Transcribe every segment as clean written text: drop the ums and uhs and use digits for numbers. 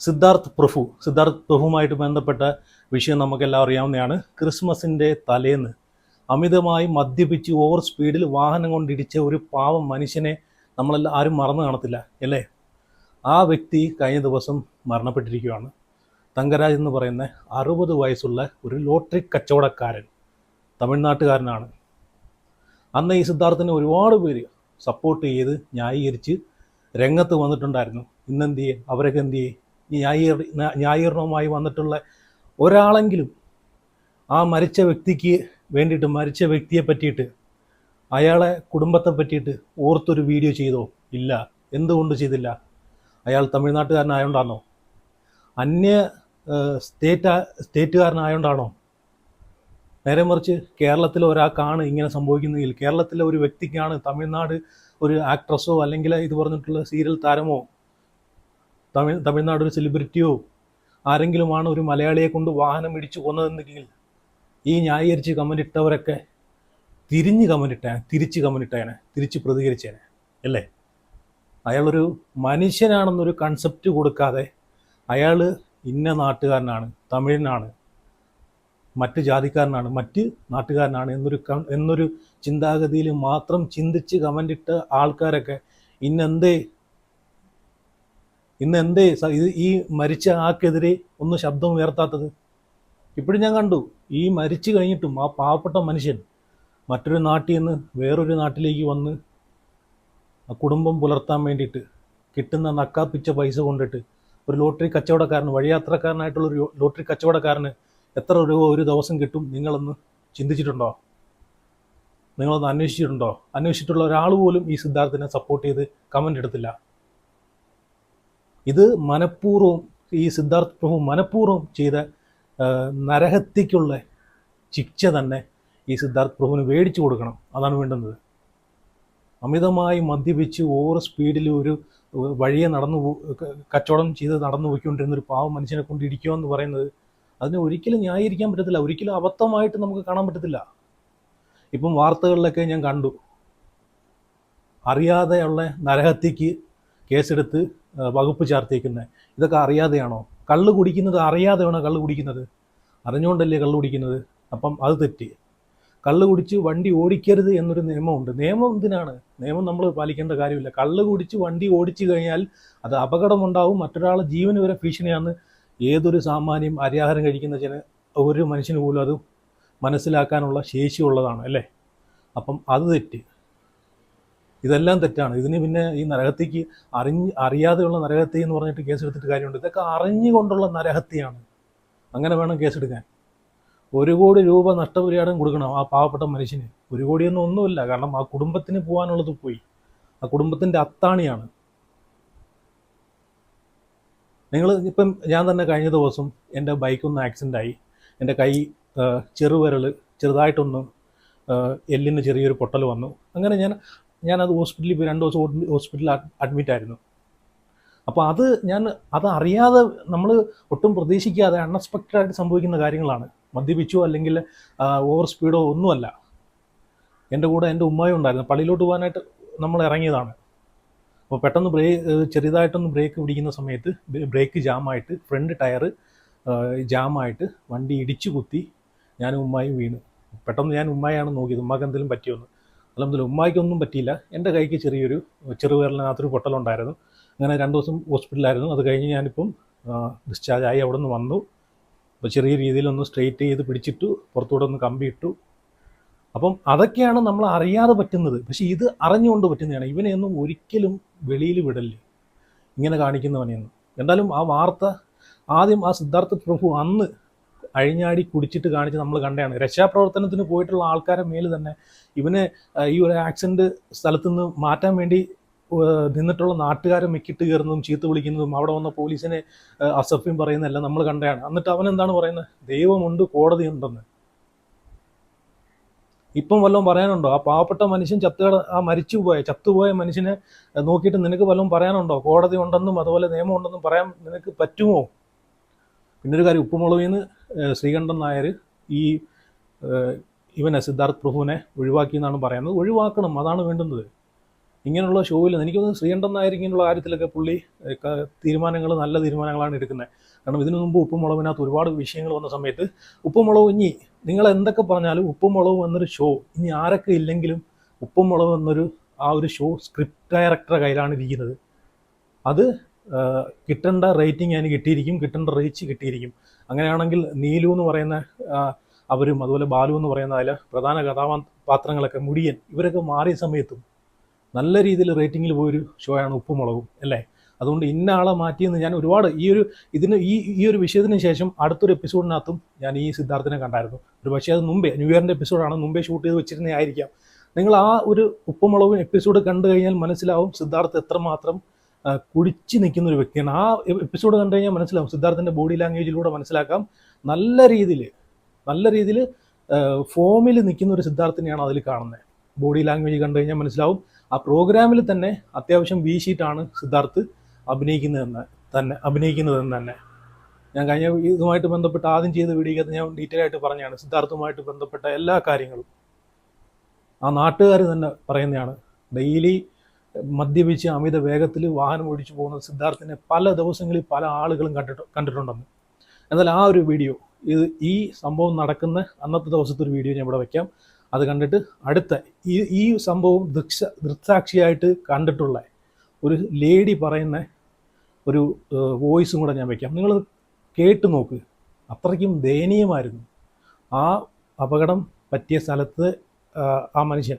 സിദ്ധാർത്ഥ് പ്രഭുവുമായിട്ട് ബന്ധപ്പെട്ട വിഷയം നമുക്കെല്ലാം അറിയാവുന്നതാണ്. ക്രിസ്മസിൻ്റെ തലേന്ന് അമിതമായി മദ്യപിച്ച് ഓവർ സ്പീഡിൽ വാഹനം കൊണ്ടിടിച്ച ഒരു പാവം മനുഷ്യനെ നമ്മളെല്ലാം ആരും മറന്നു കാണത്തില്ല അല്ലേ? ആ വ്യക്തി കഴിഞ്ഞ ദിവസം മരണപ്പെട്ടിരിക്കുകയാണ്. തങ്കരാജ് എന്ന് പറയുന്ന 60 വയസ്സുള്ള ഒരു ലോട്ടറി കച്ചവടക്കാരൻ, തമിഴ്നാട്ടുകാരനാണ്. അന്ന് ഈ സിദ്ധാർത്ഥിനെ ഒരുപാട് പേര് സപ്പോർട്ട് ചെയ്ത് ന്യായീകരിച്ച് രംഗത്ത് വന്നിട്ടുണ്ടായിരുന്നു. ഇന്നെന്ത് ചെയ്യും? അവരൊക്കെ എന്ത് ചെയ്യും? ന്യായീകരണവുമായി വന്നിട്ടുള്ള ഒരാളെങ്കിലും ആ മരിച്ച വ്യക്തിക്ക് വേണ്ടിയിട്ട്, മരിച്ച വ്യക്തിയെ പറ്റിയിട്ട്, അയാളെ കുടുംബത്തെ പറ്റിയിട്ട് ഓർത്തൊരു വീഡിയോ ചെയ്തോ? ഇല്ല. എന്തുകൊണ്ട് ചെയ്തില്ല? അയാൾ തമിഴ്നാട്ടുകാരനായോണ്ടാണോ? അന്യ സ്റ്റേറ്റുകാരനായോണ്ടാണോ? നേരെ മറിച്ച് കേരളത്തിലെ ഒരാൾക്കാണ് ഇങ്ങനെ സംഭവിക്കുന്നതെങ്കിൽ, കേരളത്തിലെ ഒരു വ്യക്തിക്കാണ്, തമിഴ്നാട് ഒരു ആക്ട്രസോ അല്ലെങ്കിൽ ഇത് പറഞ്ഞിട്ടുള്ള സീരിയൽ താരമോ, തമിഴ്നാട് ഒരു സെലിബ്രിറ്റിയോ ആരെങ്കിലുമാണ് ഒരു മലയാളിയെ കൊണ്ട് വാഹനം ഇടിച്ചു കൊന്നതെന്നെങ്കിൽ ഈ ന്യായീകരിച്ച് കമൻ്റ് ഇട്ടവരൊക്കെ തിരിച്ച് കമൻ്റ് ഇട്ടേനെ, തിരിച്ച് പ്രതികരിച്ചേനെ അല്ലേ? അയാളൊരു മനുഷ്യനാണെന്നൊരു കൺസെപ്റ്റ് കൊടുക്കാതെ അയാൾ ഇന്ന നാട്ടുകാരനാണ്, തമിഴനാണ്, മറ്റ് ജാതിക്കാരനാണ്, മറ്റ് നാട്ടുകാരനാണ് എന്നൊരു ചിന്താഗതിയിൽ മാത്രം ചിന്തിച്ച് കമൻ്റ് ഇട്ട ആൾക്കാരൊക്കെ ഇന്നെന്തേ ഈ മരിച്ച ആൾക്കെതിരെ ഒന്ന് ശബ്ദം ഉയർത്താത്തത്? ഇപ്പോഴും ഞാൻ കണ്ടു, ഈ മരിച്ചു കഴിഞ്ഞിട്ടും ആ പാവപ്പെട്ട മനുഷ്യൻ മറ്റൊരു നാട്ടിൽ നിന്ന് വേറൊരു നാട്ടിലേക്ക് വന്ന് ആ കുടുംബം പുലർത്താൻ വേണ്ടിയിട്ട് കിട്ടുന്ന നക്കാപ്പിച്ച പൈസ കൊണ്ടിട്ട് ഒരു ലോട്ടറി കച്ചവടക്കാരന്, വഴിയാത്രക്കാരനായിട്ടുള്ളൊരു ലോട്ടറി കച്ചവടക്കാരന് എത്ര രൂപ ഒരു ദിവസം കിട്ടും? നിങ്ങളൊന്ന് ചിന്തിച്ചിട്ടുണ്ടോ? നിങ്ങളൊന്ന് അന്വേഷിച്ചിട്ടുണ്ടോ? അന്വേഷിച്ചിട്ടുള്ള ഒരാൾ പോലും ഈ സിദ്ധാർത്ഥിനെ സപ്പോർട്ട് ചെയ്ത് കമൻ്റ് എടുത്തില്ല. ഇത് മനഃപൂർവ്വം, ഈ സിദ്ധാർത്ഥ് പ്രഭു മനഃപൂർവ്വം ചെയ്ത നരഹത്യക്കുള്ള ശിക്ഷ തന്നെ ഈ സിദ്ധാർത്ഥ് പ്രഭുവിന് മേടിച്ചു കൊടുക്കണം. അതാണ് വേണ്ടുന്നത്. അമിതമായി മദ്യപിച്ച് ഓവർ സ്പീഡിൽ ഒരു വഴിയെ കച്ചവടം ചെയ്ത് നടന്നു പോയിക്കൊണ്ടിരുന്നൊരു പാവം മനുഷ്യനെ കൊണ്ട് ഇടിക്കുക എന്ന് പറയുന്നത്, അതിനെ ഒരിക്കലും ന്യായീകരിക്കാൻ പറ്റത്തില്ല, ഒരിക്കലും അബദ്ധമായിട്ട് നമുക്ക് കാണാൻ പറ്റത്തില്ല. ഇപ്പം വാർത്തകളിലൊക്കെ ഞാൻ കണ്ടു, അറിയാതെയുള്ള നരഹത്യക്ക് കേസെടുത്ത് വകുപ്പ് ചേർത്തേക്കുന്നത്. ഇതൊക്കെ അറിയാതെയാണോ? കള്ള് കുടിക്കുന്നത് അറിയാതെയാണോ കള്ള് കുടിക്കുന്നത്? അറിഞ്ഞുകൊണ്ടല്ലേ കള്ള് കുടിക്കുന്നത്? അപ്പം അത് തെറ്റ്. കള്ള് കുടിച്ച് വണ്ടി ഓടിക്കരുത് എന്നൊരു നിയമമുണ്ട്. നിയമം എന്തിനാണ്? നിയമം നമ്മൾ പാലിക്കേണ്ട കാര്യമില്ല. കള്ള് കുടിച്ച് വണ്ടി ഓടിച്ചു കഴിഞ്ഞാൽ അത് അപകടമുണ്ടാവും, മറ്റൊരാളെ ജീവന് വരെ ഭീഷണിയാണ്. ഏതൊരു സാമാന്യം അരിയാഹാരം കഴിക്കുന്ന ഒരു മനുഷ്യന് പോലും അത് മനസ്സിലാക്കാനുള്ള ശേഷിയുള്ളതാണ് അല്ലേ? അപ്പം അത് തെറ്റ്. ഇതെല്ലാം തെറ്റാണ്. ഇതിന് പിന്നെ ഈ നരഹത്യക്ക് അറിയാതെയുള്ള നരഹത്യ എന്ന് പറഞ്ഞിട്ട് കേസെടുത്തിട്ട് കാര്യമുണ്ട്? ഇതൊക്കെ അറിഞ്ഞുകൊണ്ടുള്ള നരഹത്യയാണ്. അങ്ങനെ വേണം കേസെടുക്കാൻ. 1 കോടി രൂപ നഷ്ടപരിഹാരം കൊടുക്കണം ആ പാവപ്പെട്ട മനുഷ്യന്. 1 കോടിയൊന്നും ഒന്നുമില്ല, കാരണം ആ കുടുംബത്തിന് പോകാനുള്ളത് പോയി. ആ കുടുംബത്തിൻ്റെ അത്താണിയാണ്. ഇപ്പം ഞാൻ തന്നെ കഴിഞ്ഞ ദിവസം എൻ്റെ ബൈക്കൊന്ന് ആക്സിഡൻ്റായി. എൻ്റെ കൈ ചെറുവിരൽ ചെറുതായിട്ടൊന്ന് എല്ലിന് ചെറിയൊരു പൊട്ടൽ വന്നു. അങ്ങനെ ഞാനത് ഹോസ്പിറ്റലിൽ പോയി 2 ദിവസം ഹോസ്പിറ്റലിൽ അഡ്മിറ്റായിരുന്നു. അപ്പോൾ അത് അറിയാതെ, നമ്മൾ ഒട്ടും പ്രതീക്ഷിക്കാതെ അൺഎക്സ്പെക്റ്റഡായിട്ട് സംഭവിക്കുന്ന കാര്യങ്ങളാണ്. മദ്യപിച്ചോ അല്ലെങ്കിൽ ഓവർ സ്പീഡോ ഒന്നുമല്ല. എൻ്റെ കൂടെ എൻ്റെ ഉമ്മായും ഉണ്ടായിരുന്നു. പള്ളിയിലോട്ട് പോകാനായിട്ട് നമ്മൾ ഇറങ്ങിയതാണ്. അപ്പോൾ പെട്ടെന്ന് ചെറുതായിട്ടൊന്ന് ബ്രേക്ക് പിടിക്കുന്ന സമയത്ത് ബ്രേക്ക് ജാമായിട്ട്, ഫ്രണ്ട് ടയർ ജാമായിട്ട് വണ്ടി ഇടിച്ചു കുത്തി ഞാനും ഉമ്മായും വീണ്. പെട്ടെന്ന് ഞാൻ ഉമ്മായാണ് നോക്കിയത്, ഉമ്മാക്ക് എന്തെങ്കിലും പറ്റിയോന്ന്. അല്ലെങ്കിലും ഉമ്മായിക്കൊന്നും പറ്റിയില്ല. എൻ്റെ കൈക്ക് ചെറുവിരലിനകത്തൊരു പൊട്ടലുണ്ടായിരുന്നു. അങ്ങനെ 2 ദിവസം ഹോസ്പിറ്റലായിരുന്നു. അത് കഴിഞ്ഞ് ഞാനിപ്പം ഡിസ്ചാർജായി അവിടെ നിന്ന് വന്നു. അപ്പോൾ ചെറിയ രീതിയിലൊന്ന് സ്ട്രെയിറ്റ് ചെയ്ത് പിടിച്ചിട്ടു, പുറത്തൂടെ ഒന്ന് കമ്പിയിട്ടു. അപ്പം അതൊക്കെയാണ് നമ്മൾ അറിയാതെ പറ്റുന്നത്. പക്ഷേ ഇത് അറിഞ്ഞുകൊണ്ട് പറ്റുന്നതാണ്. ഇവനെയൊന്നും ഒരിക്കലും വെളിയിൽ വിടല്ലേ, ഇങ്ങനെ കാണിക്കുന്നവനെയൊന്നും. എന്തായാലും ആ വാർത്ത ആദ്യം ആ സിദ്ധാർത്ഥ് പ്രഭു അന്ന് അഴിഞ്ഞാടി കുടിച്ചിട്ട് കാണിച്ച് നമ്മൾ കണ്ടതാണ്. രക്ഷാപ്രവർത്തനത്തിന് പോയിട്ടുള്ള ആൾക്കാരെ മേൽ തന്നെ ഇവനെ ഈ ഒരു ആക്സിഡൻറ്റ് സ്ഥലത്തുനിന്ന് മാറ്റാൻ വേണ്ടി നിന്നിട്ടുള്ള നാട്ടുകാരെ മെക്കിട്ട് കയറുന്നതും ചീത്ത വിളിക്കുന്നതും അവിടെ വന്ന പോലീസിനെ അസഭ്യം പറയുന്നതെല്ലാം നമ്മൾ കണ്ടതാണ്. എന്നിട്ട് അവൻ എന്താണ് പറയുന്നത്? ദൈവമുണ്ട്, കോടതിയുണ്ടെന്ന്. ഇപ്പം വല്ലതും പറയാനുണ്ടോ? ആ പാവപ്പെട്ട മനുഷ്യൻ ചത്തുപോയ മനുഷ്യനെ നോക്കിയിട്ട് നിനക്ക് വല്ലതും പറയാനുണ്ടോ? കോടതി ഉണ്ടെന്നും അതുപോലെ നിയമം ഉണ്ടെന്നും പറയാൻ നിനക്ക് പറ്റുമോ? പിന്നൊരു കാര്യം, ഉപ്പുമുളകിൽ നിന്ന് ശ്രീകണ്ഠൻ നായർ ഇവനെ സിദ്ധാർത്ഥ് പ്രഭുവിനെ ഒഴിവാക്കി എന്നാണ് പറയുന്നത്. ഒഴിവാക്കണം, അതാണ് വേണ്ടുന്നത്. ഇങ്ങനെയുള്ള ഷോയിൽ എനിക്കൊന്ന് ശ്രീകണ്ഠൻ നായർ ഇങ്ങനെയുള്ള കാര്യത്തിലൊക്കെ പുള്ളി തീരുമാനങ്ങൾ നല്ല തീരുമാനങ്ങളാണ് എടുക്കുന്നത്. കാരണം ഇതിനു മുമ്പ് ഉപ്പും മുളകിനകത്ത് ഒരുപാട് വിഷയങ്ങൾ വന്ന സമയത്ത് ഉപ്പും മുളകും ഇനി നിങ്ങൾ എന്തൊക്കെ പറഞ്ഞാലും ഉപ്പും മുളകും എന്നൊരു ഷോ ഇനി ആരൊക്കെ ഇല്ലെങ്കിലും ഉപ്പും മുളകും എന്നൊരു ആ ഒരു ഷോ സ്ക്രിപ്റ്റ് ഡയറക്ടറുടെ കയ്യിലാണ് ഇരിക്കുന്നത്. അത് കിട്ടേണ്ട റേറ്റിംഗ് അതിന് കിട്ടിയിരിക്കും, കിട്ടേണ്ട റീച്ച് കിട്ടിയിരിക്കും. അങ്ങനെയാണെങ്കിൽ നീലു എന്ന് പറയുന്ന അവരും അതുപോലെ ബാലു എന്ന് പറയുന്ന അതിലെ പ്രധാന കഥാപാത്രങ്ങളൊക്കെ മുടിയൻ ഇവരൊക്കെ മാറിയ സമയത്തും നല്ല രീതിയിൽ റേറ്റിങ്ങിൽ പോയൊരു ഷോയാണ് ഉപ്പും മുളകും അല്ലേ. അതുകൊണ്ട് ഇന്ന ആളെ മാറ്റിയെന്ന് ഞാൻ ഒരുപാട് ഈ ഒരു വിഷയത്തിന് ശേഷം അടുത്തൊരു എപ്പിസോഡിനകത്തും ഞാൻ ഈ സിദ്ധാർത്ഥിനെ കണ്ടായിരുന്നു. ഒരു പക്ഷേ അത് മുമ്പേ ന്യൂ ഇയറിൻ്റെ എപ്പിസോഡാണ്, മുമ്പേ ഷൂട്ട് ചെയ്ത് വെച്ചിരുന്നതായിരിക്കാം. നിങ്ങൾ ആ ഒരു ഉപ്പും മുളകും എപ്പിസോഡ് കണ്ടു കഴിഞ്ഞാൽ മനസ്സിലാവും സിദ്ധാർത്ഥ് എത്രമാത്രം കുടിച്ച് നിൽക്കുന്ന ഒരു വ്യക്തിയാണ്. ആ എപ്പിസോഡ് കണ്ടു കഴിഞ്ഞാൽ മനസ്സിലാവും, സിദ്ധാർത്ഥിൻ്റെ ബോഡി ലാംഗ്വേജിലൂടെ മനസ്സിലാക്കാം നല്ല രീതിയിൽ ഫോമിൽ നിൽക്കുന്ന ഒരു സിദ്ധാർത്ഥിനെയാണ് അതിൽ കാണുന്നത്. ബോഡി ലാംഗ്വേജ് കണ്ടു കഴിഞ്ഞാൽ മനസ്സിലാവും. ആ പ്രോഗ്രാമിൽ തന്നെ അത്യാവശ്യം വീശിയിട്ടാണ് സിദ്ധാർത്ഥ് അഭിനയിക്കുന്നതെന്ന് തന്നെ ഞാൻ കഴിഞ്ഞ ഇതുമായിട്ട് ബന്ധപ്പെട്ട് ആദ്യം ചെയ്ത വീഡിയോക്കകത്ത് ഞാൻ ഡീറ്റെയിൽ ആയിട്ട് പറഞ്ഞതാണ്. സിദ്ധാർത്ഥുമായിട്ട് ബന്ധപ്പെട്ട എല്ലാ കാര്യങ്ങളും ആ നാട്ടുകാർ തന്നെ പറയുന്നതാണ്. ഡെയിലി മദ്യപിച്ച് അമിത വേഗത്തിൽ വാഹനം ഓടിച്ചു പോകുന്ന സിദ്ധാർത്ഥിനെ പല ദിവസങ്ങളിൽ പല ആളുകളും കണ്ടിട്ടുണ്ടെന്ന്. എന്നാൽ ആ ഒരു വീഡിയോ ഈ സംഭവം നടക്കുന്ന അന്നത്തെ ദിവസത്തെ ഒരു വീഡിയോ ഞാൻ ഇവിടെ വയ്ക്കാം. അത് കണ്ടിട്ട് അടുത്ത ഈ സംഭവം ദൃക്സാക്ഷിയായിട്ട് കണ്ടിട്ടുള്ള ഒരു ലേഡി പറയുന്ന ഒരു വോയിസും കൂടെ ഞാൻ വയ്ക്കാം. നിങ്ങൾ കേട്ട് നോക്ക്. അത്രയ്ക്കും ദയനീയമായിരുന്നു. ആ അപകടം പറ്റിയ സ്ഥലത്ത് ആ മനുഷ്യൻ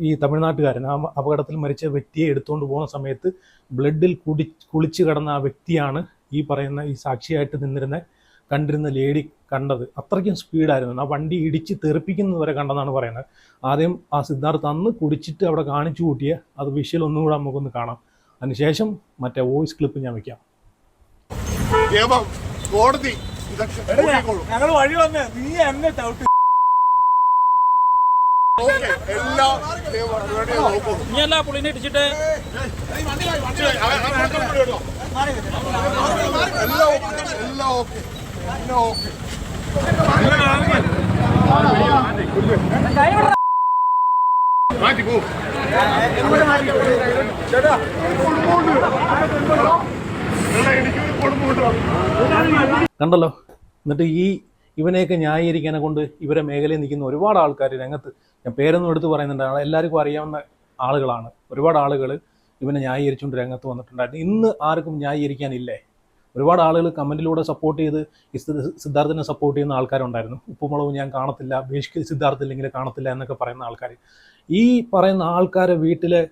ഈ തമിഴ്നാട്ടുകാരൻ ആ അപകടത്തിൽ മരിച്ച വ്യക്തിയെ എടുത്തുകൊണ്ട് പോകുന്ന സമയത്ത് ബ്ലഡിൽ കുളിച്ച് കിടന്ന ആ വ്യക്തിയാണ് ഈ പറയുന്ന ഈ സാക്ഷിയായിട്ട് കണ്ടിരുന്ന ലേഡി കണ്ടത്. അത്രയ്ക്കും സ്പീഡായിരുന്നു. ആ വണ്ടി ഇടിച്ച് തെറിപ്പിക്കുന്നത് വരെ കണ്ടെന്നാണ് പറയുന്നത്. ആദ്യം ആ സിദ്ധാർത്ഥ് അന്ന് കുടിച്ചിട്ട് അവിടെ കാണിച്ചു കൂട്ടിയ അത് വിഷ്വൽ ഒന്നുകൂടെ നമുക്കൊന്ന് കാണാം. അതിനുശേഷം മറ്റേ വോയിസ് ക്ലിപ്പ് ഞാൻ വെക്കാം. കോടതി ഞങ്ങൾ വഴി വന്ന് നീ എന്നെ ചവിട്ടി നീ എല്ലാ പുള്ളിനെ ഇടിച്ചിട്ട് കണ്ടല്ലോ. എന്നിട്ട് ഇവനെയൊക്കെ ന്യായീകരിക്കാനെ കൊണ്ട് ഇവരെ മേഖലയിൽ നിൽക്കുന്ന ഒരുപാട് ആൾക്കാർ രംഗത്ത്, ഞാൻ പേരൊന്നും എടുത്ത് പറയുന്നുണ്ട്, എല്ലാവർക്കും അറിയാവുന്ന ആളുകളാണ്. ഒരുപാട് ആളുകൾ ഇവനെ ന്യായീകരിച്ചുകൊണ്ട് രംഗത്ത് വന്നിട്ടുണ്ടായിരുന്നു. ഇന്ന് ആർക്കും ന്യായീകരിക്കാനില്ലേ? ഒരുപാട് ആളുകൾ കമൻറ്റിലൂടെ സപ്പോർട്ട് ചെയ്ത് സിദ്ധാർത്ഥിനെ സപ്പോർട്ട് ചെയ്യുന്ന ആൾക്കാരുണ്ടായിരുന്നു. ഉപ്പുമുളകും ഞാൻ കാണത്തില്ല, ബേഷ്ക്ക് സിദ്ധാർത്ഥ് ഇല്ലെങ്കിൽ കാണത്തില്ല എന്നൊക്കെ പറയുന്ന ആൾക്കാർ. ഈ പറയുന്ന ആൾക്കാരെ വീട്ടിലെ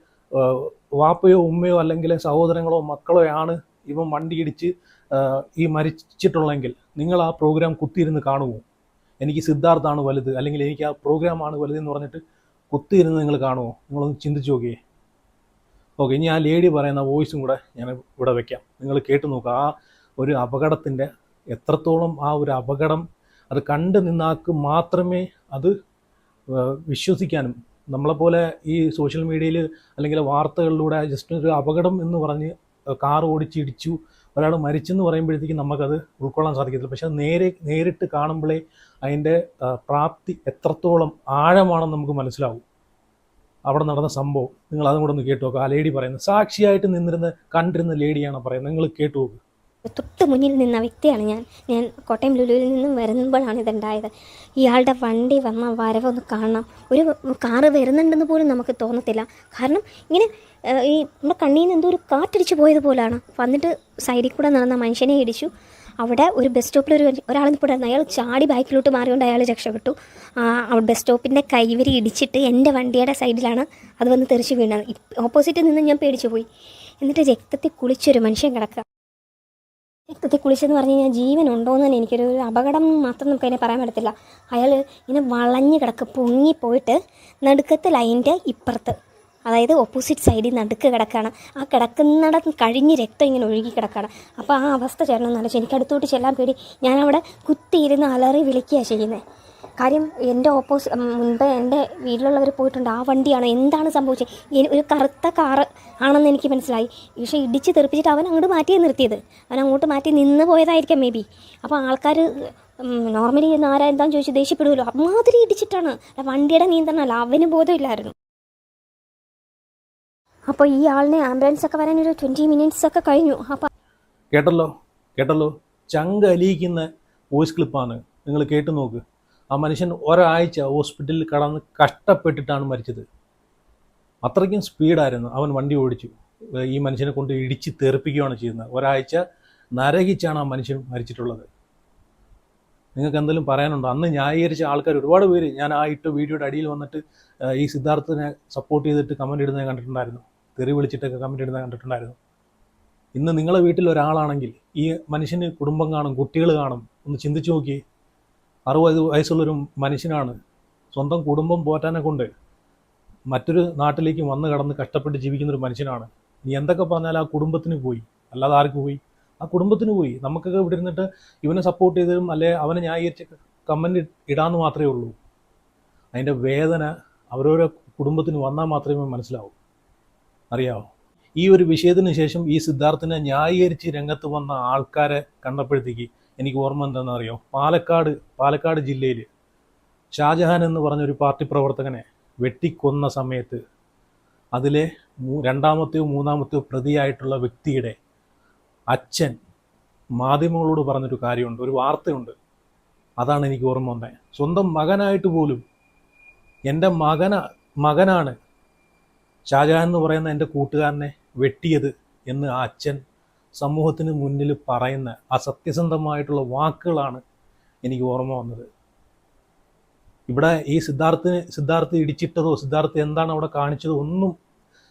വാപ്പയോ ഉമ്മയോ അല്ലെങ്കിൽ സഹോദരങ്ങളോ മക്കളോ ആണ് ഇവൻ വണ്ടി ഇടിച്ച് ഈ മരിച്ചിട്ടുള്ളെങ്കിൽ നിങ്ങൾ ആ പ്രോഗ്രാം കുത്തിയിരുന്ന് കാണുമോ? എനിക്ക് സിദ്ധാർത്ഥാണ് വലുത് അല്ലെങ്കിൽ എനിക്ക് ആ പ്രോഗ്രാമാണ് വലുതെന്ന് പറഞ്ഞിട്ട് കുത്തിയിരുന്ന് നിങ്ങൾ കാണുമോ? നിങ്ങളൊന്ന് ചിന്തിച്ച് നോക്കിയേ. ഓക്കെ, ഇനി ആ ലേഡി പറയുന്ന വോയിസും കൂടെ ഞാൻ ഇവിടെ വയ്ക്കാം. നിങ്ങൾ കേട്ട് നോക്കുക. ആ ഒരു അപകടത്തിൻ്റെ എത്രത്തോളം ആ ഒരു അപകടം അത് കണ്ടു നിന്നാക്ക് മാത്രമേ അത് വിശ്വസിക്കാനും, നമ്മളെപ്പോലെ ഈ സോഷ്യൽ മീഡിയയിൽ അല്ലെങ്കിൽ വാർത്തകളിലൂടെ ജസ്റ്റ് ഒരു അപകടം എന്ന് പറഞ്ഞ് കാർ ഓടിച്ചിടിച്ചു ഒരാൾ മരിച്ചെന്ന് പറയുമ്പോഴത്തേക്കും നമുക്കത് ഉൾക്കൊള്ളാൻ സാധിക്കത്തില്ല. പക്ഷെ അത് നേരിട്ട് കാണുമ്പോഴേ അതിൻ്റെ പ്രാപ്തി എത്രത്തോളം ആഴമാണെന്ന് നമുക്ക് മനസ്സിലാവും. അവിടെ നടന്ന സംഭവം നിങ്ങൾ അതും കൂടെ ഒന്ന് കേട്ടു നോക്കുക. ആ ലേഡി പറയുന്നത്, സാക്ഷിയായിട്ട് കണ്ടിരുന്ന ലേഡിയാണ് പറയുന്നത്. നിങ്ങൾ കേട്ടു നോക്ക്. തൊട്ട് മുന്നിൽ നിന്ന വ്യക്തിയാണ് ഞാൻ കോട്ടയം ലുലുവിൽ നിന്നും വരുമ്പോഴാണ് ഇതുണ്ടായത്. ഇയാളുടെ വണ്ടി വന്ന വരവൊന്ന് കാണണം. ഒരു കാറ് വരുന്നുണ്ടെന്ന് പോലും നമുക്ക് തോന്നത്തില്ല. കാരണം ഇങ്ങനെ ഈ നമ്മുടെ കണ്ണിൽ നിന്ന് എന്തോ ഒരു കാറ്റടിച്ച് പോയതുപോലാണ്. വന്നിട്ട് സൈഡിൽ കൂടെ നടന്ന മനുഷ്യനെ ഇടിച്ചു. അവിടെ ഒരു ബസ് സ്റ്റോപ്പിൽ ഒരാൾ നിൽപ്പുണ്ടായിരുന്നു. അയാൾ ചാടി ബാക്കിലോട്ട് മാറിയോണ്ട് അയാൾ രക്ഷപ്പെട്ടു. ബസ് സ്റ്റോപ്പിൻ്റെ കൈവരി ഇടിച്ചിട്ട് എൻ്റെ വണ്ടിയുടെ സൈഡിലാണ് അത് വന്ന് തെറിച്ച് വീണത്. ഓപ്പോസിറ്റിൽ നിന്ന് ഞാൻ പേടിച്ചു പോയി. എന്നിട്ട് രക്തത്തിൽ കുളിച്ചൊരു മനുഷ്യൻ കിടക്കുക. രക്തത്തിൽ കുളിച്ചെന്ന് പറഞ്ഞു കഴിഞ്ഞാൽ ജീവൻ ഉണ്ടോയെന്ന് തന്നെ എനിക്കൊരു അപകടം മാത്രം നമുക്കതിനെ പറയാൻ പറ്റത്തില്ല. അയാൾ ഇങ്ങനെ വളഞ്ഞ് കിടക്കുക, പൊങ്ങിപ്പോയിട്ട് നടുക്കത്തെ ലൈൻ്റെ ഇപ്പുറത്ത്, അതായത് ഓപ്പോസിറ്റ് സൈഡിൽ നടുക്ക് കിടക്കുകയാണ്. ആ കിടക്കുന്നിടത്ത് കഴിഞ്ഞ് രക്തം ഇങ്ങനെ ഒഴുകി കിടക്കുകയാണ്. അപ്പോൾ ആ അവസ്ഥ ചേരണമെന്ന് ആലോചിച്ച് എനിക്ക് അടുത്തോട്ട് ചെല്ലാൻ പേടി. ഞാനവിടെ കുത്തിയിരുന്ന് അലറി വിളിക്കുകയാണ് ചെയ്യുന്നത്. കാര്യം എൻ്റെ മുൻപ് എൻ്റെ വീട്ടിലുള്ളവർ പോയിട്ടുണ്ട്. ആ വണ്ടിയാണ് എന്താണ് സംഭവിച്ചത്, ഒരു കറുത്ത കാറ് ആണെന്ന് എനിക്ക് മനസ്സിലായി. പക്ഷേ ഇടിച്ച് തെറിപ്പിച്ചിട്ട് അവൻ അങ്ങോട്ട് മാറ്റി നിർത്തിയത്. അവൻ അങ്ങോട്ട് മാറ്റി നിന്ന് പോയതായിരിക്കാം മേ ബി. അപ്പോൾ ആൾക്കാർ നോർമലി ആരാ എന്താണെന്ന് ചോദിച്ച് ദേഷ്യപ്പെടുമല്ലോ. അമ്മാതിരി ഇടിച്ചിട്ടാണ്. വണ്ടിയുടെ നിയന്ത്രണമല്ല, അവന് ബോധമില്ലായിരുന്നു. അപ്പോൾ ഈ ആളിനെ ആംബുലൻസ് ഒക്കെ വരാൻ ഒരു 20 മിനിറ്റ്സ് ഒക്കെ കഴിഞ്ഞു. അപ്പോൾ കേട്ടല്ലോ ചങ്ക് അലിയിക്കുന്ന വോയിസ് ക്ലിപ്പാണ്, നിങ്ങൾ കേട്ടു നോക്ക്. ആ മനുഷ്യൻ ഒരാഴ്ച ഹോസ്പിറ്റലിൽ കടന്ന് കഷ്ടപ്പെട്ടിട്ടാണ് മരിച്ചത്. അത്രയ്ക്കും സ്പീഡായിരുന്നു അവൻ വണ്ടി ഓടിച്ചു. ഈ മനുഷ്യനെ കൊണ്ട് ഇടിച്ച് തെറിപ്പിക്കുകയാണ് ചെയ്യുന്നത്. ഒരാഴ്ച നരകിച്ചാണ് ആ മനുഷ്യൻ മരിച്ചിട്ടുള്ളത്. നിങ്ങൾക്ക് എന്തെങ്കിലും പറയാനുണ്ടോ? അന്ന് ന്യായീകരിച്ച ആൾക്കാർ ഒരുപാട് പേര് ഞാൻ ആ ഇട്ട വീഡിയോയുടെ അടിയിൽ വന്നിട്ട് ഈ സിദ്ധാർത്ഥിനെ സപ്പോർട്ട് ചെയ്തിട്ട് കമൻറ്റ് ഇടുന്നത് കണ്ടിട്ടുണ്ടായിരുന്നു. തെറി വിളിച്ചിട്ടൊക്കെ കമൻറ്റ് ഇടുന്നത് കണ്ടിട്ടുണ്ടായിരുന്നു. ഇന്ന് നിങ്ങളെ വീട്ടിൽ ഒരാളാണെങ്കിൽ ഈ മനുഷ്യന് കുടുംബം കാണും, കുട്ടികൾ കാണും. ഒന്ന് ചിന്തിച്ചു നോക്കി. 60 വയസ്സുള്ളൊരു മനുഷ്യനാണ്. സ്വന്തം കുടുംബം പോറ്റാനെ കൊണ്ട് മറ്റൊരു നാട്ടിലേക്ക് വന്ന് കടന്ന് കഷ്ടപ്പെട്ട് ജീവിക്കുന്നൊരു മനുഷ്യനാണ്. നീ എന്തൊക്കെ പറഞ്ഞാൽ ആ കുടുംബത്തിന് പോയി, അല്ലാതെ ആർക്ക് പോയി? ആ കുടുംബത്തിന് പോയി. നമുക്കൊക്കെ ഇവിടെ ഇരുന്നിട്ട് ഇവനെ സപ്പോർട്ട് ചെയ്തതും അല്ലെ അവനെ ന്യായീകരിച്ച് കമൻറ്റ് ഇടാമെന്ന് മാത്രമേ ഉള്ളൂ. അതിൻ്റെ വേദന അവരോരോ കുടുംബത്തിന് വന്നാൽ മാത്രമേ മനസ്സിലാവൂ. അറിയാമോ? ഈ ഒരു വിഷയത്തിന് ശേഷം ഈ സിദ്ധാർത്ഥിനെ ന്യായീകരിച്ച് രംഗത്ത് വന്ന ആൾക്കാരെ കണ്ടപ്പോഴത്തേക്ക് എനിക്ക് ഓർമ്മ എന്താണെന്ന് അറിയോ? പാലക്കാട് ജില്ലയിൽ ഷാജഹാൻ എന്ന് പറഞ്ഞൊരു പാർട്ടി പ്രവർത്തകനെ വെട്ടിക്കൊന്ന സമയത്ത് അതിലെ രണ്ടാമത്തെയോ മൂന്നാമത്തെയോ പ്രതിയായിട്ടുള്ള വ്യക്തിയുടെ അച്ഛൻ മാധ്യമങ്ങളോട് പറഞ്ഞൊരു കാര്യമുണ്ട്, ഒരു വാർത്തയുണ്ട്. അതാണ് എനിക്ക് ഓർമ്മ വന്നത്. സ്വന്തം മകനായിട്ട് പോലും എൻ്റെ മകനാണ് ഷാജഹാൻ എന്ന് പറയുന്ന എൻ്റെ കൂട്ടുകാരനെ വെട്ടിയത് എന്ന് ആ അച്ഛൻ സമൂഹത്തിന് മുന്നിൽ പറയുന്ന ആ സത്യസന്ധമായിട്ടുള്ള വാക്കുകളാണ് എനിക്ക് ഓർമ്മ വന്നത്. ഇവിടെ ഈ സിദ്ധാർത്ഥ് ഇടിച്ചിട്ടതോ സിദ്ധാർത്ഥ് എന്താണ് അവിടെ കാണിച്ചതോ ഒന്നും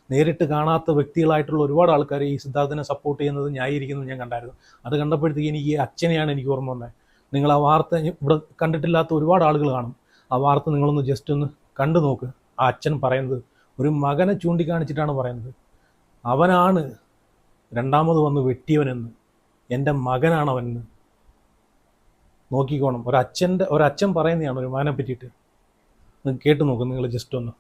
നേരിട്ട് കാണാത്ത വ്യക്തികളായിട്ടുള്ള ഒരുപാട് ആൾക്കാർ ഈ സിദ്ധാർത്ഥിനെ സപ്പോർട്ട് ചെയ്യുന്നത് ന്യായീകരിക്കുന്നത് ഞാൻ കണ്ടായിരുന്നു. അത് കണ്ടപ്പോഴത്തേക്ക് എനിക്ക് ഈ അച്ഛനെയാണ് എനിക്ക് ഓർമ്മ വന്നത്. നിങ്ങൾ ആ വാർത്ത ഇവിടെ കണ്ടിട്ടില്ലാത്ത ഒരുപാട് ആളുകൾ കാണും. ആ വാർത്ത നിങ്ങളൊന്ന് ജസ്റ്റ് ഒന്ന് കണ്ടു നോക്ക്. ആ അച്ഛൻ പറയുന്നത് ഒരു മകനെ ചൂണ്ടിക്കാണിച്ചിട്ടാണ് പറയുന്നത്. അവനാണ് രണ്ടാമത് വന്ന് വെട്ടിയവനെന്ന്, എൻ്റെ മകനാണവനെന്ന്. നോക്കിക്കോണം. ഒരച്ഛൻ പറയുന്നതാണ് ഒരു മകനെ പറ്റിയിട്ട്. കേട്ട് നോക്കും നിങ്ങൾ ജസ്റ്റ് ഒന്ന്.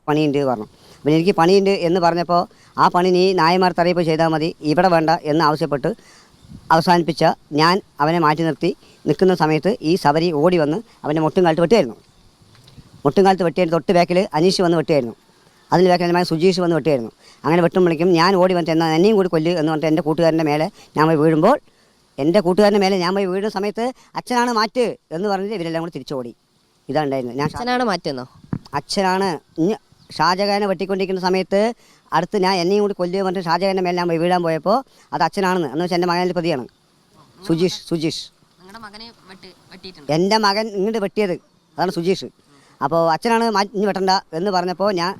പണിയുണ്ട് പറഞ്ഞു. അപ്പം എനിക്ക് പണിയുണ്ട് എന്ന് പറഞ്ഞപ്പോൾ ആ പണി നീ നായമാർ തറയിപ്പ് ചെയ്താൽ മതി, ഇവിടെ വേണ്ട എന്ന് ആവശ്യപ്പെട്ട് അവസാനിപ്പിച്ച ഞാൻ അവനെ മാറ്റി നിർത്തി നിൽക്കുന്ന സമയത്ത് ഈ ശബരി ഓടി വന്ന് അവൻ്റെ മുട്ടുംകാലത്ത് വെട്ടിയായിരുന്നു. മുട്ടുംകാലത്ത് വെട്ടിയായിരുന്നു. തൊട്ട് ബാക്കിൽ അനീഷ് വന്ന് വെട്ടിയായിരുന്നു. അതിന് ബാക്കിൽ സുജീഷ് വന്ന് വെട്ടിയായിരുന്നു. അങ്ങനെ വെട്ടുമ്പോഴേക്കും ഞാൻ ഓടി വന്നിട്ട് എന്നാൽ എന്നെയും കൂടി കൊല്ല് എന്ന് പറഞ്ഞിട്ട് എൻ്റെ കൂട്ടുകാരൻ്റെ മേലെ ഞാൻ പോയി വീഴുമ്പോൾ എൻ്റെ മേലെ ഞാൻ പോയി വീഴുന്ന സമയത്ത് അച്ഛനാണ് മാറ്റ് എന്ന് പറഞ്ഞിട്ട് ഇവരെല്ലാം കൂടി തിരിച്ചോടി. ഇതാണ് ഉണ്ടായിരുന്നത്. അച്ഛനാണ് മാറ്റുന്നോ? അച്ഛനാണ് ഷാജഹാനെ വെട്ടിക്കൊണ്ടിരിക്കുന്ന സമയത്ത് അടുത്ത് ഞാൻ എന്നെയും കൂടി കൊല്ലുക പറഞ്ഞിട്ട് ഷാജഹാൻ്റെ മേലെ ഞാൻ പോയി വീഴാൻ പോയപ്പോൾ അത് അച്ഛനാണെന്ന് എന്ന് വെച്ചാൽ എൻ്റെ മകൻ്റെ പ്രതിയാണ് സുജീഷ്. എൻ്റെ മകൻ ഇങ്ങോട്ട് വെട്ടിയത് അതാണ് സുജീഷ്. അപ്പോൾ അച്ഛനാണ് ഇനി വെട്ടണ്ട എന്ന് പറഞ്ഞപ്പോൾ ഞാൻ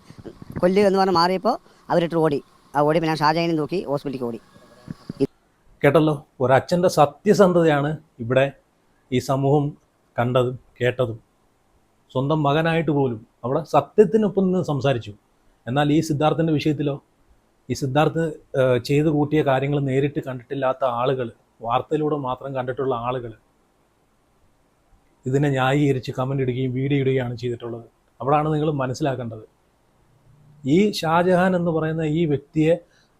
കൊല്ലുക എന്ന് പറഞ്ഞ് മാറിയപ്പോൾ അവരിട്ട് ഓടി. ആ ഓടിയപ്പോൾ ഞാൻ ഷാജഹാനെ നോക്കി ഹോസ്പിറ്റലിലേക്ക് ഓടി. കേട്ടല്ലോ, ഒരച്ഛൻ്റെ സത്യസന്ധതയാണ് ഇവിടെ ഈ സമൂഹം കണ്ടതും കേട്ടതും. സ്വന്തം മകനായിട്ട് പോലും അവിടെ സത്യത്തിനൊപ്പം നിന്ന് സംസാരിച്ചു. എന്നാൽ ഈ സിദ്ധാർത്ഥിൻ്റെ വിഷയത്തിലോ, ഈ സിദ്ധാർത്ഥ് ചെയ്തു കൂട്ടിയ കാര്യങ്ങൾ നേരിട്ട് കണ്ടിട്ടില്ലാത്ത ആളുകൾ, വാർത്തയിലൂടെ മാത്രം കണ്ടിട്ടുള്ള ആളുകൾ ഇതിനെ ന്യായീകരിച്ച് കമൻ്റ് ഇടുകയും വീഡിയോ ഇടുകയാണ് ചെയ്തിട്ടുള്ളത്. അവിടെയാണ് നിങ്ങൾ മനസ്സിലാക്കേണ്ടത്. ഈ ഷാജഹാൻ എന്ന് പറയുന്ന ഈ വ്യക്തിയെ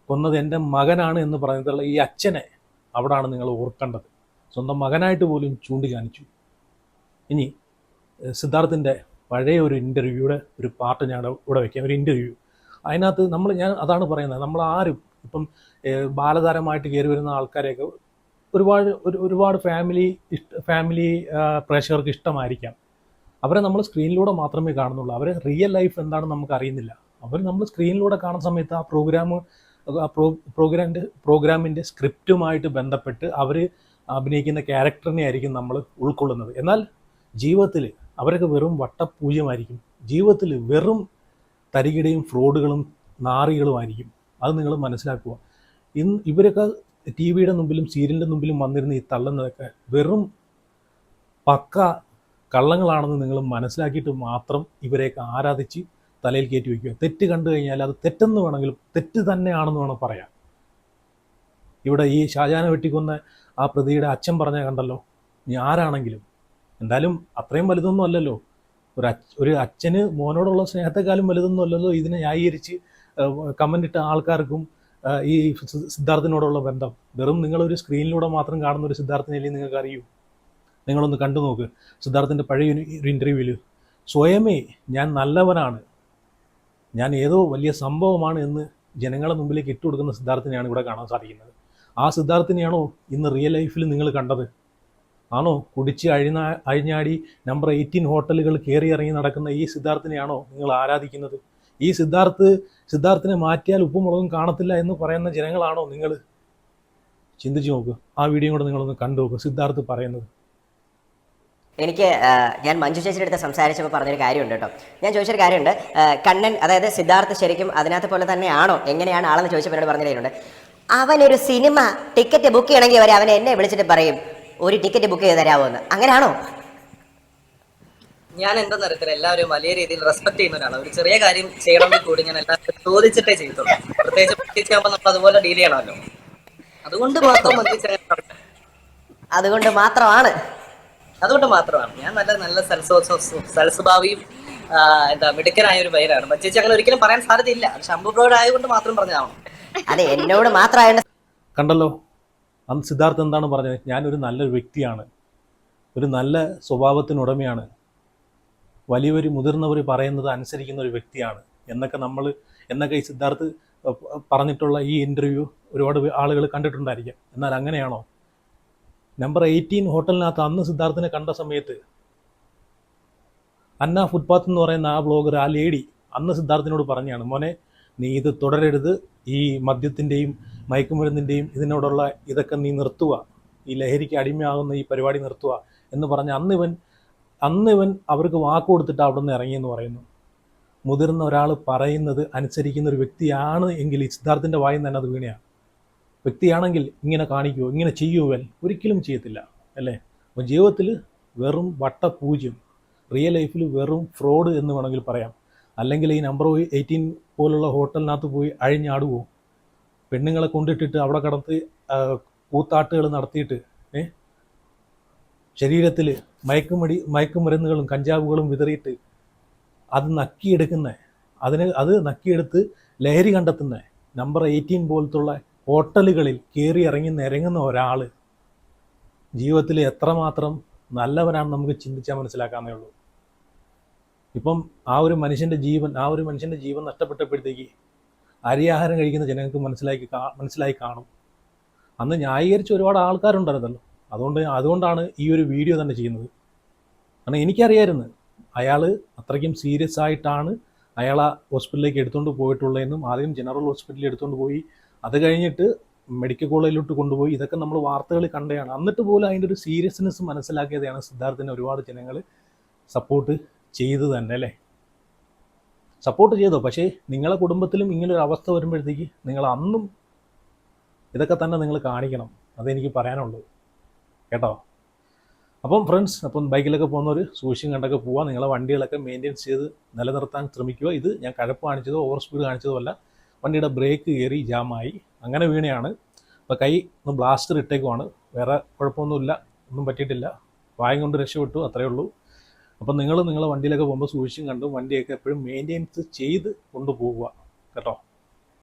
കൊന്നത് എൻ്റെ മകനാണ് എന്ന് പറയുന്നതുള്ള ഈ അച്ഛനെ അവിടെയാണ് നിങ്ങൾ ഓർക്കേണ്ടത്. സ്വന്തം മകനായിട്ട് പോലും ചൂണ്ടിക്കാണിച്ചു. ഇനി സിദ്ധാർത്ഥിൻ്റെ പഴയ ഒരു ഇൻ്റർവ്യൂയുടെ ഒരു പാർട്ട് ഞാൻ ഇവിടെ വയ്ക്കാം. ഒരു ഇൻ്റർവ്യൂ. അതിനകത്ത് ഞാൻ അതാണ് പറയുന്നത്, നമ്മളാരും ഇപ്പം ബാലതാരമായിട്ട് കയറി വരുന്ന ആൾക്കാരെയൊക്കെ ഒരുപാട് ഫാമിലി പ്രേക്ഷകർക്ക് ഇഷ്ടമായിരിക്കാം. അവരെ നമ്മൾ സ്ക്രീനിലൂടെ മാത്രമേ കാണുന്നുള്ളൂ. അവരെ റിയൽ ലൈഫ് എന്താണെന്ന് നമുക്ക് അറിയുന്നില്ല. നമ്മൾ സ്ക്രീനിലൂടെ കാണുന്ന സമയത്ത് ആ പ്രോഗ്രാമിൻ്റെ സ്ക്രിപ്റ്റുമായിട്ട് ബന്ധപ്പെട്ട് അവർ അഭിനയിക്കുന്ന ക്യാരക്ടറിനെ ആയിരിക്കും നമ്മൾ ഉൾക്കൊള്ളുന്നത്. എന്നാൽ ജീവിതത്തിൽ അവരൊക്കെ വെറും വട്ടപൂജ്യമായിരിക്കും. ജീവിതത്തിൽ വെറും തരികിടയും ഫ്രോഡുകളും നാറികളുമായിരിക്കും. അത് നിങ്ങൾ മനസ്സിലാക്കുക. ഇവരൊക്കെ ടി വിയുടെ മുമ്പിലും സീരിയലിൻ്റെ മുമ്പിലും വന്നിരുന്ന ഈ തള്ളുന്നതൊക്കെ വെറും പക്ക കള്ളങ്ങളാണെന്ന് നിങ്ങൾ മനസ്സിലാക്കിയിട്ട് മാത്രം ഇവരെയൊക്കെ ആരാധിച്ച് തലയിൽ കയറ്റി വയ്ക്കുക. തെറ്റ് കണ്ടു കഴിഞ്ഞാൽ അത് തെറ്റെന്ന് വേണമെങ്കിലും തെറ്റ് തന്നെയാണെന്ന് വേണം പറയാം. ഇവിടെ ഈ ഷാജഹാനെ വെട്ടിക്കൊന്ന ആ പ്രതിയുടെ അച്ഛൻ പറഞ്ഞ കണ്ടല്ലോ, ഇനി ആരാണെങ്കിലും എന്തായാലും അത്രയും വലുതൊന്നും അല്ലല്ലോ. ഒരു അച്ഛന് മോനോടുള്ള സ്നേഹത്തെക്കാളും വലുതൊന്നും അല്ലല്ലോ ഇതിനെ ന്യായീകരിച്ച് കമൻ്റ് ഇട്ട ആൾക്കാർക്കും ഈ സിദ്ധാർത്ഥിനോടുള്ള ബന്ധം. വെറും നിങ്ങളൊരു സ്ക്രീനിലൂടെ മാത്രം കാണുന്ന ഒരു സിദ്ധാർത്ഥിനല്ലേ നിങ്ങൾക്ക് അറിയൂ. നിങ്ങളൊന്ന് കണ്ടു നോക്ക്. സിദ്ധാർത്ഥിൻ്റെ പഴയ ഒരു ഇൻ്റർവ്യൂവിൽ സ്വയമേ ഞാൻ നല്ലവനാണ്, ഞാൻ ഏതോ വലിയ സംഭവമാണ് എന്ന് ജനങ്ങളെ മുമ്പിലേക്ക് ഇട്ടുകൊടുക്കുന്ന സിദ്ധാർത്ഥിനെയാണ് ഇവിടെ കാണാൻ സാധിക്കുന്നത്. ആ സിദ്ധാർത്ഥിനെയാണോ ഇന്ന് റിയൽ ലൈഫിൽ നിങ്ങൾ കണ്ടത്? ആണോ കുടിച്ച് അഴിഞ്ഞാടി നമ്പർ 18 ഹോട്ടലുകൾ കയറി ഇറങ്ങി നടക്കുന്ന ഈ സിദ്ധാർത്ഥിനെയാണോ നിങ്ങൾ ആരാധിക്കുന്നത്? ഈ സിദ്ധാർത്ഥിനെ മാറ്റിയാൽ ഉപ്പും മുളകും കാണത്തില്ല എന്ന് പറയുന്ന ജനങ്ങളാണോ നിങ്ങൾ? ചിന്തിച്ചു നോക്ക്. ആ വീഡിയോ കൂടെ നിങ്ങളൊന്ന് കണ്ടു നോക്ക്, സിദ്ധാർത്ഥ് പറയുന്നത്. എനിക്ക് ഞാൻ മഞ്ജു ചേച്ചിയുടെ അടുത്ത് സംസാരിച്ചപ്പോൾ പറഞ്ഞൊരു കാര്യമുണ്ട് കേട്ടോ. ഞാൻ ചോദിച്ചൊരു കാര്യമുണ്ട്, കണ്ണൻ അതായത് സിദ്ധാർത്ഥ് ശരിക്കും അതിനകത്ത് പോലെ തന്നെയാണോ, എങ്ങനെയാണ് ആളെന്ന് ചോദിച്ചപ്പോൾ എന്നോട് പറഞ്ഞ കാര്യമുണ്ട്. അവനൊരു സിനിമ ടിക്കറ്റ് ബുക്ക് ചെയ്യണമെങ്കിൽ വരെ അവൻ എന്നെ വിളിച്ചിട്ട് പറയും ഒരു ടിക്കറ്റ് ബുക്ക് ചെയ്ത് തരാമോ എന്ന്. അങ്ങനെയാണോ? ഞാൻ എന്താണെന്ന് അറിയത്തില്ല, എല്ലാവരും വലിയ രീതിയിൽ റെസ്പെക്ട് ചെയ്യുന്ന ഒരാളാണ്. ഒരു ചെറിയ കാര്യം ചെയ്യണമെങ്കിൽ കൂടി ഞാൻ എല്ലാവരും ചോദിച്ചിട്ടേ ചെയ്യത്തുള്ളൂ. പ്രത്യേകിച്ച് പ്രത്യേകിച്ചാകുമ്പോൾ നമ്മൾ അതുപോലെ ഡീൽ ചെയ്യണമല്ലോ. അതുകൊണ്ട് മാത്രം അതുകൊണ്ട് മാത്രമാണ് ഞാൻ നല്ല സൽസ്വഭാവിയും മിടുക്കനായ ഒരു പയ്യനാണ്. മച്ചേച്ചി അങ്ങനെ ഒരിക്കലും പറയാൻ സാധ്യതയില്ല. ശംഭു ബ്രോഡ് ആയതുകൊണ്ട് മാത്രം പറഞ്ഞതാണോ? അതെ, എന്നോട് മാത്രമായിട്ട്. കണ്ടല്ലോ അന്ന് സിദ്ധാർത്ഥ് എന്താണ് പറഞ്ഞത്? ഞാനൊരു നല്ലൊരു വ്യക്തിയാണ്, ഒരു നല്ല സ്വഭാവത്തിനുടമയാണ്, വലിയവർ മുതിർന്നവർ പറയുന്നത് അനുസരിക്കുന്ന ഒരു വ്യക്തിയാണ് എന്നൊക്കെ ഈ സിദ്ധാർത്ഥ് പറഞ്ഞിട്ടുള്ള ഈ ഇൻ്റർവ്യൂ ഒരുപാട് ആളുകൾ കണ്ടിട്ടുണ്ടായിരിക്കാം. എന്നാൽ അങ്ങനെയാണോ? നമ്പർ 18 ഹോട്ടലിനകത്ത് അന്ന് സിദ്ധാർത്ഥിനെ കണ്ട സമയത്ത് അന്ന ഫുട്പാത്ത് എന്ന് പറയുന്ന ആ ബ്ലോഗർ, ആ ലേഡി അന്ന് സിദ്ധാർത്ഥിനോട് പറഞ്ഞാണ്, മോനെ നീ ഇത് തുടരരുത്, ഈ മദ്യത്തിൻ്റെയും മയക്കുമരുന്നിൻ്റെയും ഇതിനോടുള്ള ഇതൊക്കെ നീ നിർത്തുക, ഈ ലഹരിക്ക് അടിമയാകുന്ന ഈ പരിപാടി നിർത്തുക എന്ന് പറഞ്ഞ് അന്ന് ഇവൻ അവർക്ക് വാക്ക് കൊടുത്തിട്ട് അവിടെ നിന്ന് ഇറങ്ങിയെന്ന് പറയുന്നു. മുതിർന്ന ഒരാൾ പറയുന്നത് അനുസരിക്കുന്ന ഒരു വ്യക്തിയാണ് എങ്കിൽ ഈ സിദ്ധാർത്ഥിൻ്റെ വായിൽ തന്നെ അത് വീണയാണ്. വ്യക്തിയാണെങ്കിൽ ഇങ്ങനെ കാണിക്കുമോ, ഇങ്ങനെ ചെയ്യുമോ? ഒരിക്കലും ചെയ്യത്തില്ല, അല്ലേ? അപ്പോൾ ജീവിതത്തിൽ വെറും വട്ടപൂജ്യം, റിയൽ ലൈഫിൽ വെറും ഫ്രോഡ് എന്ന് വേണമെങ്കിൽ പറയാം. അല്ലെങ്കിൽ ഈ നമ്പർ 18 പോലുള്ള ഹോട്ടലിനകത്ത് പോയി അഴിഞ്ഞാടുവോ? പെണ്ണുങ്ങളെ കൊണ്ടിട്ടിട്ട് അവിടെ കടത്ത് കൂത്താട്ടുകൾ നടത്തിയിട്ട് ശരീരത്തിൽ മയക്കുമരുന്നുകളും കഞ്ചാവുകളും വിതറിയിട്ട് അത് നക്കിയെടുത്ത് ലഹരി കണ്ടെത്തുന്ന നമ്പർ 18 പോലത്തുള്ള ഹോട്ടലുകളിൽ കയറി ഇറങ്ങുന്ന ഒരാൾ ജീവിതത്തിൽ എത്രമാത്രം നല്ലവനാണ് നമുക്ക് ചിന്തിച്ചാൽ മനസ്സിലാക്കാവുന്നേ ഉള്ളൂ. ഇപ്പം ആ ഒരു മനുഷ്യൻ്റെ ജീവൻ നഷ്ടപ്പെട്ടപ്പോഴത്തേക്ക് അരിയാഹാരം കഴിക്കുന്ന ജനങ്ങൾക്ക് മനസ്സിലായി കാണും. അന്ന് ന്യായീകരിച്ച് ഒരുപാട് ആൾക്കാരുണ്ടായിരുന്നല്ലോ. അതുകൊണ്ടാണ് ഈ ഒരു വീഡിയോ തന്നെ ചെയ്യുന്നത്. കാരണം എനിക്കറിയായിരുന്നു അയാൾ അത്രയ്ക്കും സീരിയസ് ആയിട്ടാണ് അയാൾ ആ ഹോസ്പിറ്റലിലേക്ക് എടുത്തുകൊണ്ട് പോയിട്ടുള്ളതെന്നും, ആദ്യം ജനറൽ ഹോസ്പിറ്റലിൽ എടുത്തുകൊണ്ട് പോയി, അത് കഴിഞ്ഞിട്ട് മെഡിക്കൽ കോളേജിലോട്ട് കൊണ്ടുപോയി. ഇതൊക്കെ നമ്മൾ വാർത്തകളിൽ കണ്ടതാണ്. എന്നിട്ട് പോലും അതിൻ്റെ ഒരു സീരിയസ്നെസ് മനസ്സിലാക്കിയതാണ് സിദ്ധാർത്ഥിനെ ഒരുപാട് ജനങ്ങൾ സപ്പോർട്ട് ചെയ്ത് തന്നെ, അല്ലേ? സപ്പോർട്ട് ചെയ്തോ? പക്ഷേ നിങ്ങളെ കുടുംബത്തിലും ഇങ്ങനൊരു അവസ്ഥ വരുമ്പോഴത്തേക്ക് നിങ്ങൾ അന്നും ഇതൊക്കെ തന്നെ നിങ്ങൾ കാണിക്കണം. അതെനിക്ക് പറയാനുള്ളൂ കേട്ടോ. അപ്പം ഫ്രണ്ട്സ്, ബൈക്കിലൊക്കെ പോകുന്നവർ സൂക്ഷിച്ചും കണ്ടൊക്കെ പോവുക. നിങ്ങളെ വണ്ടികളൊക്കെ മെയിൻറ്റെയിൻ ചെയ്ത് നിലനിർത്താൻ ശ്രമിക്കുക. ഇത് ഞാൻ കഴപ്പ് കാണിച്ചതോ ഓവർ സ്പീഡ് കാണിച്ചതോ അല്ല. വണ്ടിയുടെ ബ്രേക്ക് കയറി ജാമായി, അങ്ങനെ വീണയാണ്. അപ്പോൾ കൈ ഒന്ന് ബ്ലാസ്റ്റർ ഇട്ടേക്കുവാണ്. വേറെ കുഴപ്പമൊന്നുമില്ല, ഒന്നും പറ്റിയിട്ടില്ല. വായം കൊണ്ട് രക്ഷപ്പെട്ടു, അത്രയേ ഉള്ളൂ. അപ്പം നിങ്ങളെ വണ്ടിയിലൊക്കെ പോകുമ്പോൾ സൂക്ഷിച്ചും കണ്ടും വണ്ടിയൊക്കെ എപ്പോഴും മെയിൻറ്റെയിൻസ് ചെയ്ത് കൊണ്ടുപോവുക കേട്ടോ.